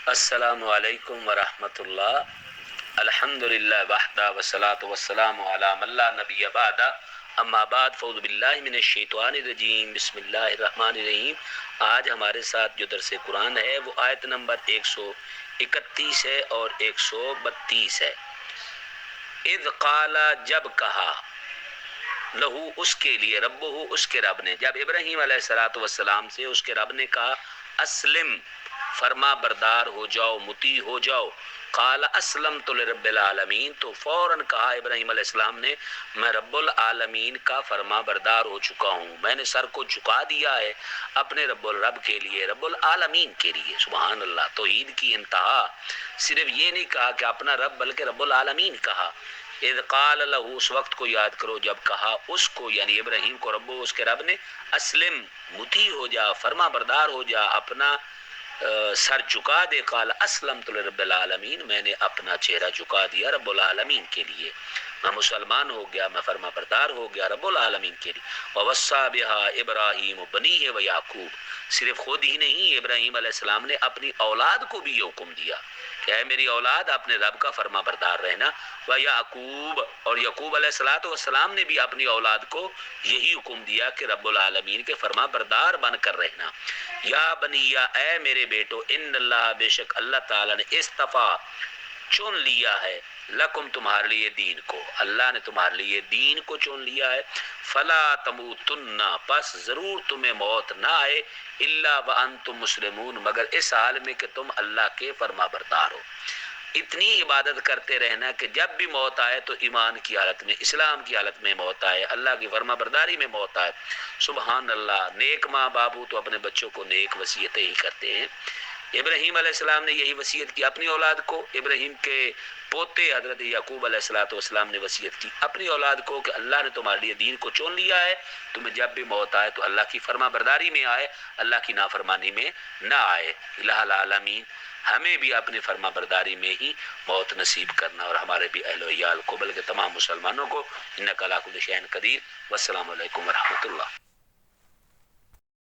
السلام علیکم ورحمۃ اللہ۔ الحمدللہ وحدہ والصلاۃ والسلام علی من لا نبی بعد، اما بعد فاعوذ باللہ من الشیطان الرجیم، بسم اللہ الرحمن الرحیم۔ آج ہمارے ساتھ جو درس قرآن ہے وہ آیت نمبر 131 ہے اور 132 ہے۔ اذ قال، جب کہا، لہو اس کے لیے، ربہ اس کے رب نے، جب ابراہیم علیہ الصلوۃ والسلام سے اس کے رب نے کہا اسلم، فرما بردار ہو جاؤ، مطیع ہو جاؤ، قال اسلمت لرب العالمین، تو فوراً کہا ابراہیم علیہ السلام نے میں رب العالمین کا فرما بردار ہو چکا ہوں، میں نے سر کو جھکا دیا ہے اپنے رب الرب کے لیے، رب العالمین کے لیے۔ سبحان اللہ، توحید کی انتہا۔ صرف یہ نہیں کہا کہ اپنا رب بلکہ رب العالمین کہا۔ اذ قال لہو، اس وقت کو یاد کرو جب کہا اس کو، یعنی ابراہیم کو، رب اس کے رب نے، اسلم، مطیع ہو جا، فرما بردار ہو جا، اپنا سر جھکا دے۔ قال اسلمت لرب العالمین، میں نے اپنا چہرہ جھکا دیا رب العالمین کے لیے، میں مسلمان ہو گیا، میں فرما بردار ہو گیا رب العالمین کے لیے۔ ووصى بها ابراہیم بنیہ ویعقوب، صرف خود ہی نہیں، ابراہیم علیہ السلام نے اپنی اولاد کو بھی یہ حکم دیا کہ اے میری اولاد اپنے رب کا فرما بردار رہنا۔ ویعقوب، اور یعقوب علیہ السلام نے بھی اپنی اولاد کو یہی حکم دیا کہ رب العالمین کے فرما بردار بن کر رہنا۔ یا بنیا، اے میرے بیٹو، ان اللہ، بے شک اللہ تعالیٰ نے، اصطفیٰ، چن لیا ہے، لکم، تمہارے لیے، دین کو، اللہ نے تمہارے لیے دین کو چن لیا ہے۔ فلا تموتن، پس ضرور تمہیں موت نہ آئے، الا وانتم مسلمون، مگر اس حال میں کہ تم اللہ کے فرما بردار ہو۔ اتنی عبادت کرتے رہنا کہ جب بھی موت آئے تو ایمان کی حالت میں، اسلام کی حالت میں موت آئے، اللہ کی فرما برداری میں موت آئے۔ سبحان اللہ۔ نیک ماں باپ تو اپنے بچوں کو نیک وصیتیں ہی کرتے ہیں۔ ابراہیم علیہ السلام نے یہی وصیت کی اپنی اولاد کو، ابراہیم کے پوتے حضرت یعقوب علیہ السلام نے وصیت کی اپنی اولاد کو کہ اللہ نے تمہارے لیے دین کو چن لیا ہے، تمہیں جب بھی موت آئے تو اللہ کی فرما برداری میں آئے، اللہ کی نافرمانی میں نہ آئے۔ الہ العالمین ہمیں بھی اپنی فرما برداری میں ہی موت نصیب کرنا، اور ہمارے بھی اہل و عیال کو، بلکہ تمام مسلمانوں کو۔ انک علی کل شیء قدیر۔ والسلام علیکم ورحمۃ اللہ۔